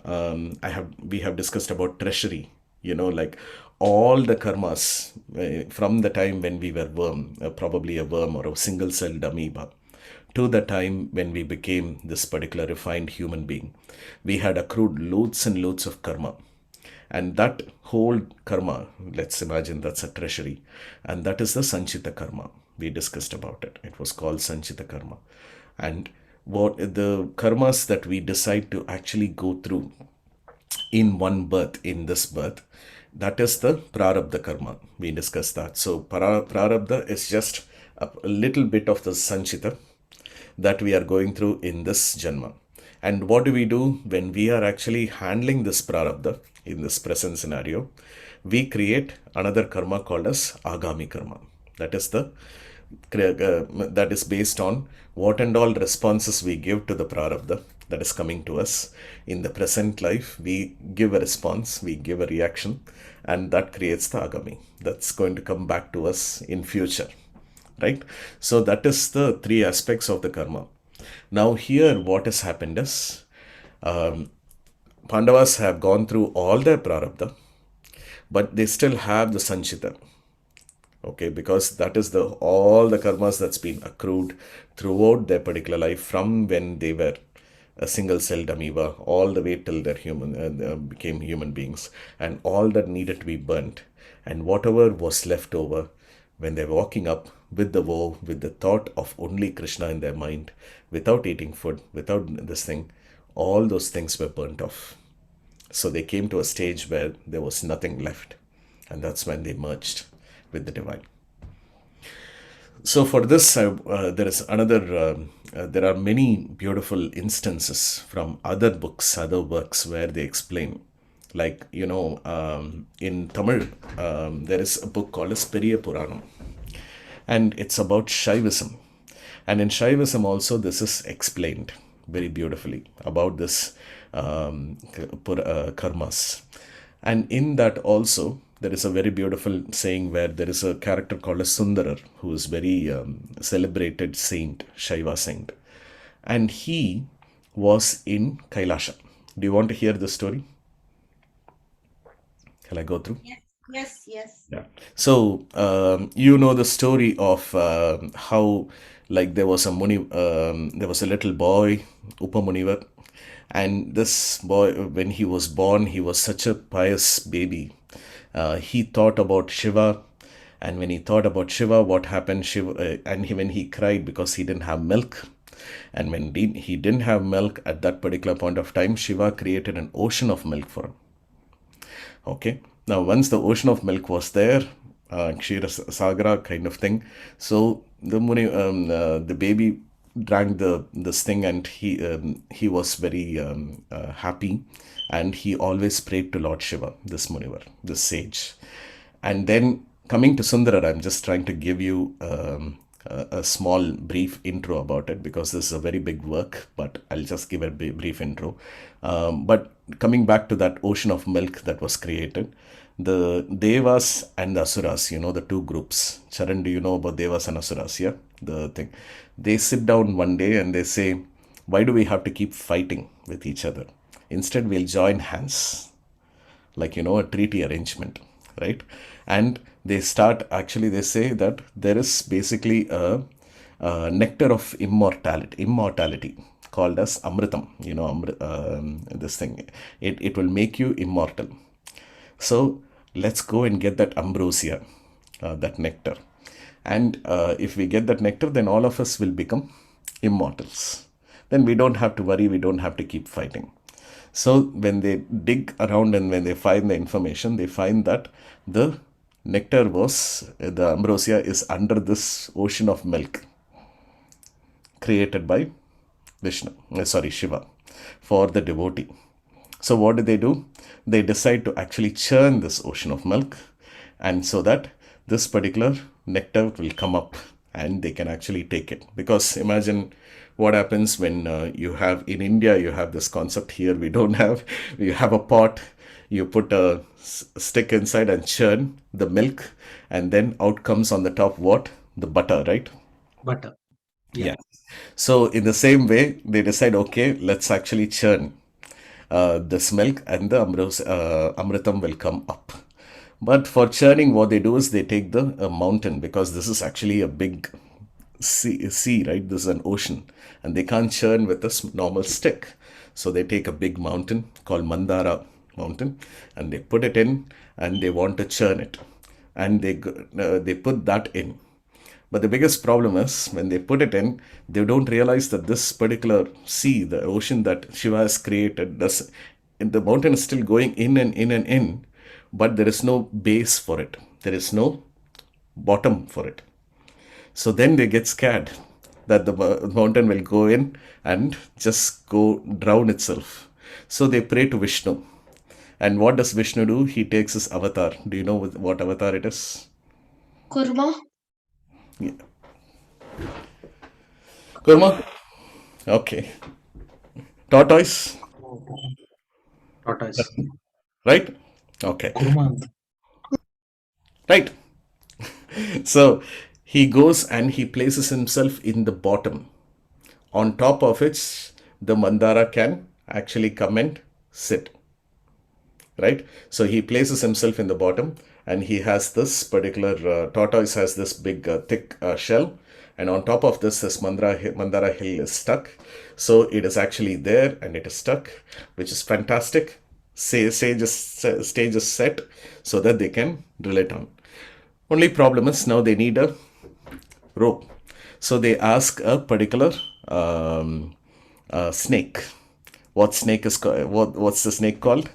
we have discussed about treasury. Like all the karmas from the time when we were worm, probably a worm or a single celled amoeba, to the time when we became this particular refined human being, we had accrued loads and loads of karma. And that whole karma, let's imagine that's a treasury. And that is the Sanchita karma. We discussed about it. It was called Sanchita karma. And what the karmas that we decide to actually go through in one birth, in this birth, that is the prarabdha karma. We discussed that. So prarabdha is just a little bit of the Sanchita that we are going through in this janma. And what do we do when we are actually handling this prarabdha in this present scenario? We create another karma called as agami karma. That is that is based on what and all responses we give to the prarabdha that is coming to us in the present life. We give a response, we give a reaction, and that creates the agami that's going to come back to us in future, right? So that is the three aspects of the karma. Now here what has happened is Pandavas have gone through all their prarabdha, but they still have the sanchita. Okay, because that is the all the karmas that's been accrued throughout their particular life from when they were a single celled amoeba all the way till they became human beings, and all that needed to be burnt, and whatever was left over when they're walking up with the woe, with the thought of only Krishna in their mind, without eating food, without this thing, all those things were burnt off. So they came to a stage where there was nothing left, and that's when they merged with the divine. So for this, there is another. There are many beautiful instances from other books, other works where they explain. Like in Tamil, there is a book called as Periya Puranam, and it's about Shaivism. And in Shaivism also, this is explained very beautifully about this karmas. And in that also, there is a very beautiful saying where there is a character called a Sundarar, who is very celebrated saint, Shaiva saint. And he was in Kailasha. Do you want to hear the story? Shall I go through? Yes. Yes, yes. Yeah. So you know the story of how, like, there was a there was a little boy, Upamunivar, and this boy, when he was born, he was such a pious baby. He thought about Shiva, and when he thought about Shiva, what happened? Shiva, when he cried because he didn't have milk, and when he didn't have milk at that particular point of time, Shiva created an ocean of milk for him. Okay. Now, once the ocean of milk was there, Kshira Sagara kind of thing, so the baby drank this thing, and he was very happy, and he always prayed to Lord Shiva, this Munivar, this sage. And then coming to Sundara, I'm just trying to give you a small brief intro about it because this is a very big work, but I'll just give a brief intro. But coming back to that ocean of milk that was created, the Devas and the Asuras, the two groups. Charan, do you know about Devas and Asuras? Yeah, the thing. They sit down one day and they say, why do we have to keep fighting with each other? Instead, we'll join hands, like, a treaty arrangement, right? And they start, actually they say that there is basically a nectar of immortality called as amritam, this thing. It will make you immortal. So let's go and get that ambrosia, that nectar. And if we get that nectar, then all of us will become immortals. Then we don't have to worry, we don't have to keep fighting. So when they dig around and when they find the information, they find that the the ambrosia is under this ocean of milk created by Shiva, for the devotee. So what do? They decide to actually churn this ocean of milk, and so that this particular nectar will come up and they can actually take it. Because imagine what happens when you have, in India, you have this concept. Here we don't have. You have a pot, you put a stick inside and churn the milk, and then out comes on the top what? The butter, right? Butter. Yeah. Yeah. So in the same way, they decide, okay, let's actually churn this milk, and the amritam will come up. But for churning, what they do is they take the mountain, because this is actually a big sea, right? This is an ocean, and they can't churn with a normal stick. So they take a big mountain called Mandara mountain, and they put it in, and they want to churn it, and they put that in. But the biggest problem is when they put it in, they don't realize that this particular sea, the ocean that Shiva has created, the mountain is still going in and in and in, but there is no base for it. There is no bottom for it. So then they get scared that the mountain will go in and just go drown itself. So they pray to Vishnu. And what does Vishnu do? He takes his avatar. Do you know what avatar it is? Kurma. Yeah. Kurma? Okay. Tortoise? Tortoise. Right? Okay. Kurma. Right. So he goes and he places himself in the bottom, on top of which the Mandara can actually come and sit. Right? So he places himself in the bottom, and he has this particular tortoise has this big thick shell, and on top of this Mandara hill is stuck. So it is actually there and it is stuck, which is fantastic. Stage is set so that they can drill it on. Only problem is now they need a rope. So they ask a particular snake. What snake is called? What's the snake called?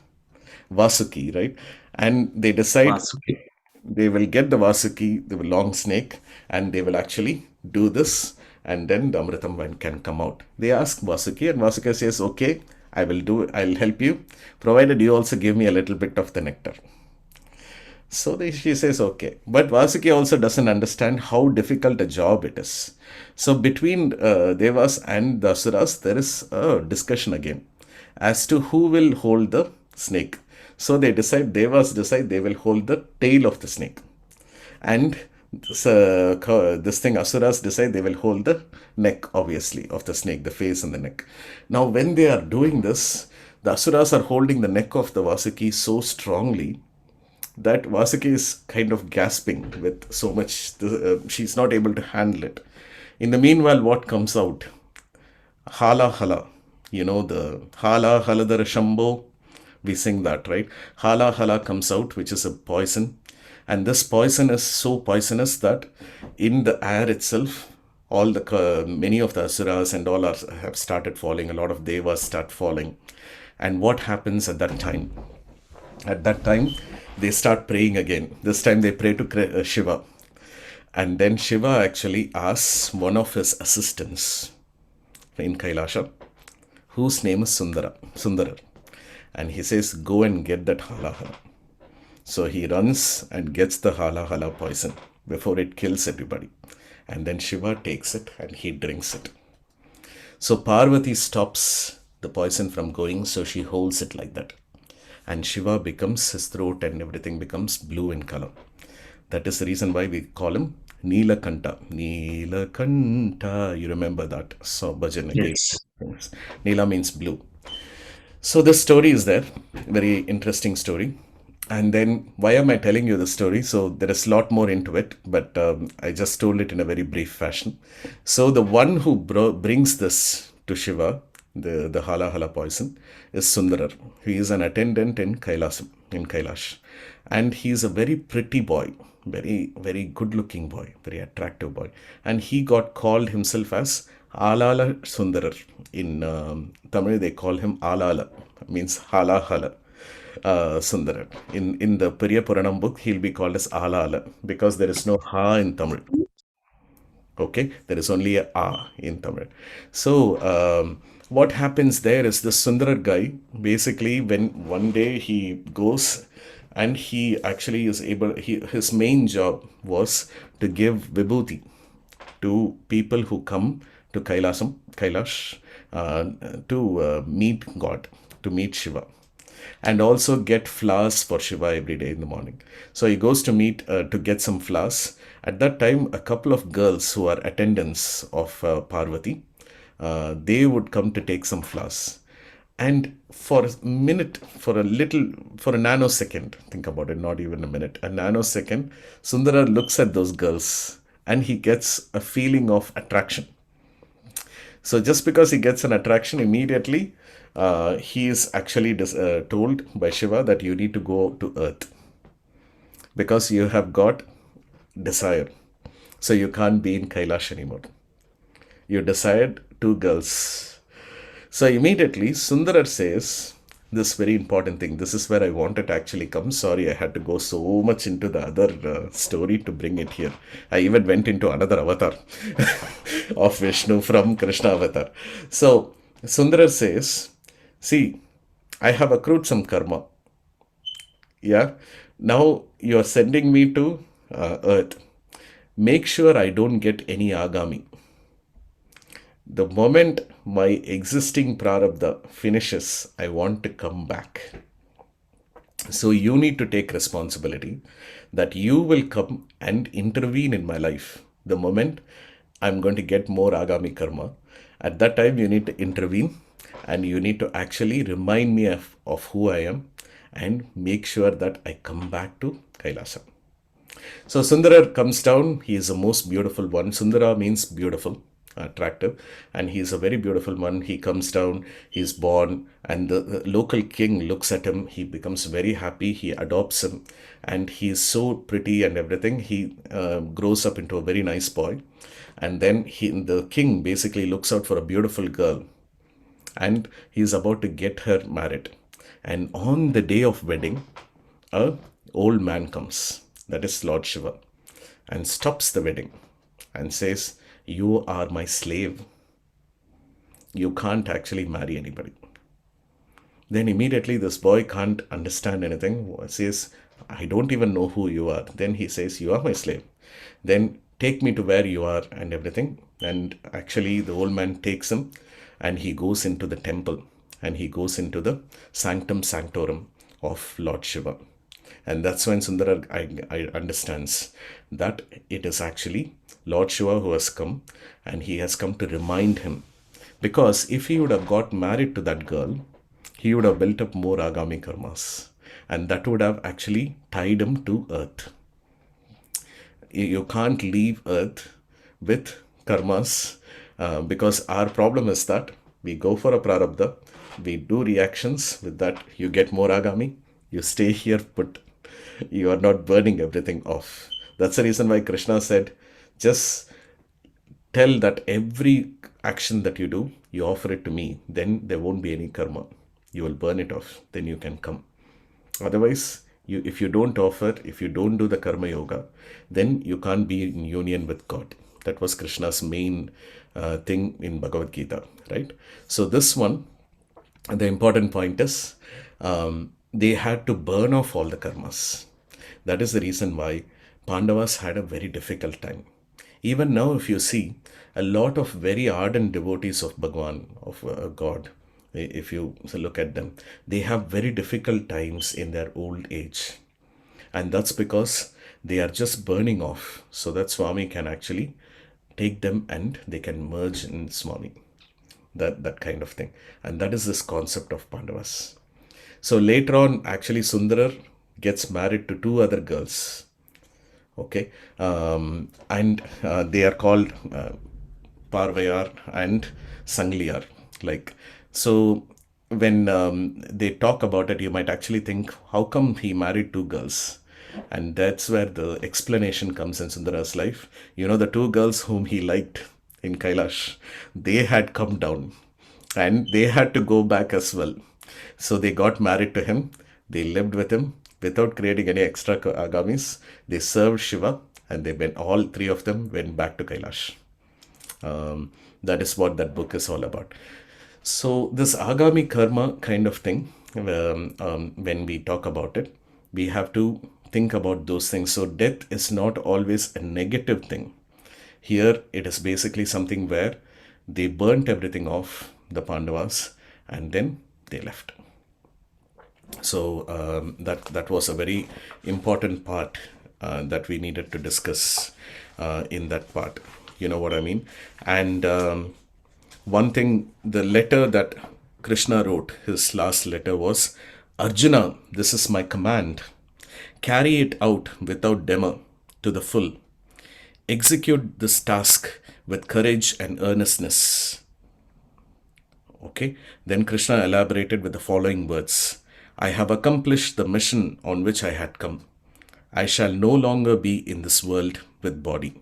Vasuki, right? And they decide Vasuki. they will get the Vasuki, the long snake, and they will actually do this, and then the Amritam wine can come out. They ask Vasuki, and Vasuki says, okay, I'll help you, provided you also give me a little bit of the nectar. So she says, okay. But Vasuki also doesn't understand how difficult a job it is. So between Devas and the Asuras, there is a discussion again as to who will hold the snake. So Devas decide they will hold the tail of the snake. And this thing, Asuras decide they will hold the neck, obviously, of the snake, the face and the neck. Now, when they are doing this, the Asuras are holding the neck of the Vasuki so strongly that Vasuki is kind of gasping with so much, she's not able to handle it. In the meanwhile, what comes out? Hala Hala. You know the Hala Haladara Shambho? We sing that, right? Hala Hala comes out, which is a poison. And this poison is so poisonous that in the air itself, all the many of the asuras and all have started falling. A lot of devas start falling. And what happens at that time? At that time, they start praying again. This time they pray to Shiva. And then Shiva actually asks one of his assistants in Kailasha, whose name is Sundarar. And he says, go and get that hala hala. So he runs and gets the hala hala poison before it kills everybody. And then Shiva takes it and he drinks it. So Parvati stops the poison from going, so she holds it like that. And Shiva becomes, his throat and everything becomes blue in color. That is the reason why we call him Neelakanta. Neelakanta, you remember that? So bhajan again. Yes. Neela means blue. So this story is there, very interesting story. And then why am I telling you the story? So there is a lot more into it, but I just told it in a very brief fashion. So the one who brings this to Shiva, the hala hala poison, is Sundarar. He is an attendant in Kailash, and he is a very pretty boy, very very good looking boy, very attractive boy, and he got called himself as Alala Sundarar. In Tamil, they call him Alala, means Hala Hala Sundarar. In the Periya Puranam book, he'll be called as Alala because there is no Ha in Tamil. Okay, there is only a A in Tamil. So, what happens there is the Sundarar guy, basically, when one day he goes and he actually is able, his main job was to give vibhuti to people who come to Kailash, to meet God, to meet Shiva, and also get flowers for Shiva every day in the morning. So he goes to meet to get some flowers. At that time, a couple of girls who are attendants of Parvati, they would come to take some flowers. And for a minute, for a nanosecond, think about it, not even a minute, a nanosecond, Sundara looks at those girls and he gets a feeling of attraction. So just because he gets an attraction immediately, he is actually told by Shiva that you need to go to earth because you have got desire. So you can't be in Kailash anymore. You desired two girls. So immediately Sundarar says this very important thing. This is where I wanted to actually come. Sorry, I had to go so much into the other story to bring it here. I even went into another avatar of Vishnu from Krishna avatar. So Sundarar says, see, I have accrued some karma. Yeah. Now you are sending me to earth. Make sure I don't get any agami. The moment my existing prarabdha finishes, I want to come back. So you need to take responsibility that you will come and intervene in my life. The moment I'm going to get more agami karma, at that time you need to intervene and you need to actually remind me of who I am and make sure that I come back to Kailasa. So Sundara comes down. He is the most beautiful one. Sundara means beautiful, attractive, and he is a very beautiful one. He comes down, he is born, and the local king looks at him. He becomes very happy. He adopts him, and he is so pretty and everything. He grows up into a very nice boy, and then the king basically looks out for a beautiful girl, and he is about to get her married. And on the day of wedding, a old man comes, that is Lord Shiva, and stops the wedding and says, you are my slave. You can't actually marry anybody. Then immediately this boy can't understand anything. Says, I don't even know who you are. Then he says, you are my slave. Then take me to where you are and everything. And actually the old man takes him and he goes into the temple and he goes into the sanctum sanctorum of Lord Shiva. And that's when Sundara I understands that it is actually Lord Shiva who has come, and he has come to remind him. Because if he would have got married to that girl, he would have built up more agami karmas. and that would have actually tied him to earth. You can't leave earth with karmas, because our problem is that we go for a prarabdha, we do reactions with that, you get more agami, you stay here put, you are not burning everything off. That's the reason why Krishna said, just tell that every action that you do, you offer it to me, then there won't be any karma. You will burn it off, then you can come. Otherwise, if you don't offer, if you don't do the karma yoga, then you can't be in union with God. That was Krishna's main thing in Bhagavad Gita, right? So this one, the important point is, they had to burn off all the karmas. That is the reason why Pandavas had a very difficult time. Even now, if you see, a lot of very ardent devotees of Bhagwan, of God, if you look at them, they have very difficult times in their old age. And that's because they are just burning off so that Swami can actually take them and they can merge in Swami. That kind of thing. And that is this concept of Pandavas. So later on, actually, Sundarar gets married to two other girls. Okay. And they are called Parvayar and Sangliyar. Like, so when they talk about it, you might actually think, how come he married two girls? And that's where the explanation comes in Sundara's life. You know, the two girls whom he liked in Kailash, they had come down and they had to go back as well. So they got married to him, they lived with him without creating any extra agamis. They served Shiva, and they went, all three of them went back to Kailash. That is what that book is all about. So this agami karma kind of thing, when we talk about it, we have to think about those things. So death is not always a negative thing. Here it is basically something where they burnt everything off, the Pandavas, and then they left. So that was a very important part that we needed to discuss in that part. You know what I mean? And one thing, the letter that Krishna wrote, his last letter was, Arjuna, this is my command. Carry it out without demur to the full. Execute this task with courage and earnestness. Okay. Then Krishna elaborated with the following words. I have accomplished the mission on which I had come. I shall no longer be in this world with body.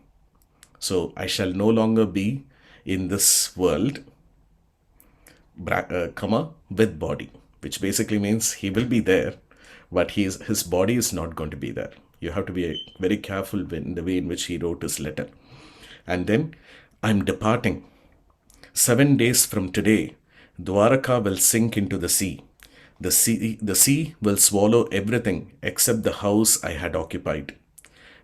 So I shall no longer be in this world, comma, with body, which basically means he will be there, but his body is not going to be there. You have to be very careful in the way in which he wrote his letter. And then, I'm departing. 7 days from today, Dwaraka will sink into the sea. The sea will swallow everything except the house I had occupied.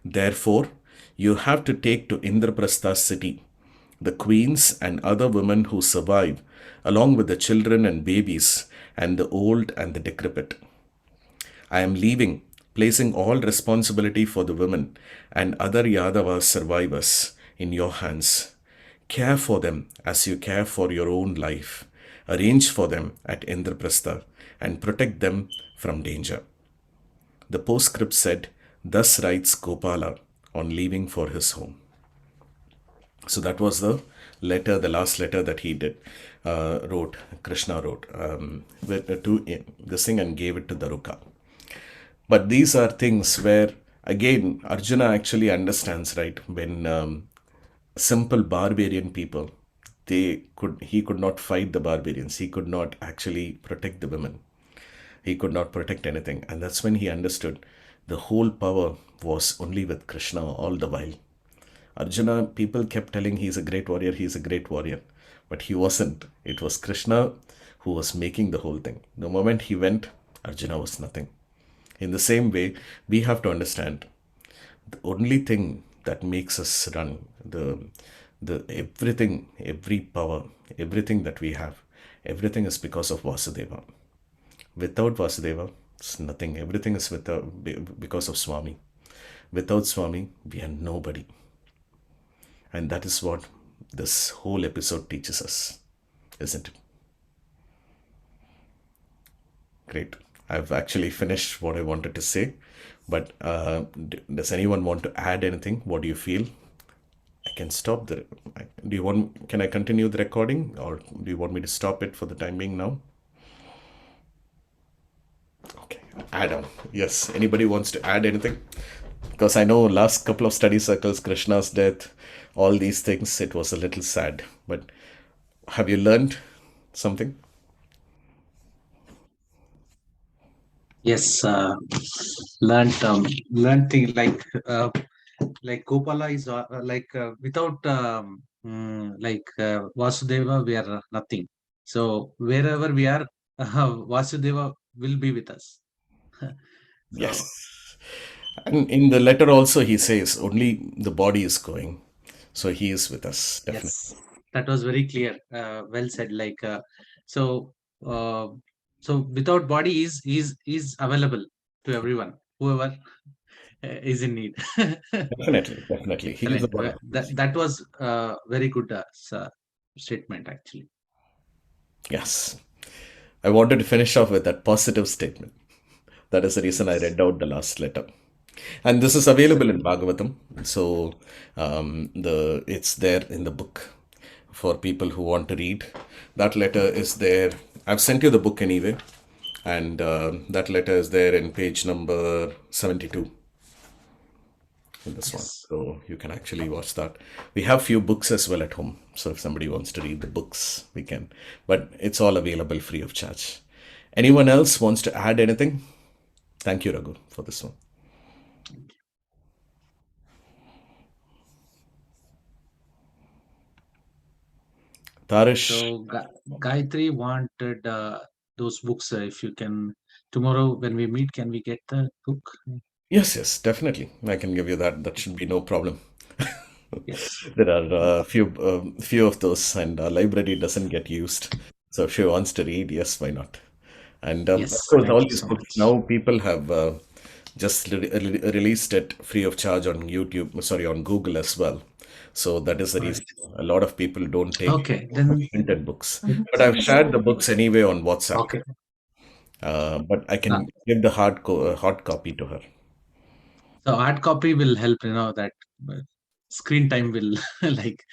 Therefore, you have to take to Indraprastha's city the queens and other women who survive, along with the children and babies, and the old and the decrepit. I am leaving, placing all responsibility for the women and other Yadava survivors in your hands. Care for them as you care for your own life. Arrange for them at Indraprastha and protect them from danger. The postscript said, thus writes Gopala on leaving for his home. So that was the letter, the last letter that he wrote, Krishna wrote to this thing and gave it to Daruka. But these are things where, again, Arjuna actually understands, right? When simple barbarian people, he could not fight the barbarians. He could not actually protect the women. He could not protect anything. And that's when he understood the whole power was only with Krishna all the while. Arjuna, people kept telling he's a great warrior, he's a great warrior. But he wasn't. It was Krishna who was making the whole thing. The moment he went, Arjuna was nothing. In the same way, we have to understand the only thing that makes us run, the everything, every power, everything that we have, everything is because of Vasudeva. Without Vasudeva, it's nothing. Everything is because of Swami. Without Swami, we are nobody. And that is what this whole episode teaches us, isn't it? Great. I've actually finished what I wanted to say. But does anyone want to add anything? What do you feel? I can stop the. Do you want? Can I continue the recording, or do you want me to stop it for the time being now? Okay, Adam. Yes. Anybody wants to add anything? Because I know last couple of study circles, Krishna's death, all these things, it was a little sad. But have you learned something? Yes, learned thing like Gopala is without Vasudeva, we are nothing. So wherever we are, Vasudeva will be with us. Yes. So And in the letter also, he says only the body is going. So he is with us, definitely. yes, that was very clear. Well said. So uh, so without body is available to everyone, whoever is in need. Definitely, definitely. He is the Excellent. one. That was very good statement actually. Yes. I wanted to finish off with that positive statement. That is the reason I Yes. read out the last letter. And this is available in Bhagavatam. So the it's there in the book for people who want to read. That letter is there. I've sent you the book anyway. And that letter is there in page number 72 in this one. Yes. So you can actually watch that. We have few books as well at home. So if somebody wants to read the books, we can. But it's all available free of charge. Anyone else wants to add anything? Thank you, Raghu, for this one. Tarish. So Gayatri wanted those books. If you can tomorrow when we meet, can we get the book? Yes, yes, definitely. I can give you that. That should be no problem. Yes. There are Okay. few of those, and our library doesn't get used. So if she wants to read, yes, why not? And of Yes. course, Thank all you these so books much. now people have just released it free of charge on YouTube. Sorry, on Google as well. So that is the All reason right. a lot of people don't take Okay. Then printed books. But I've it's shared the books anyway on WhatsApp. okay. But I Uh, can give the hard copy to her. so hard copy will help. That uh, screen time will like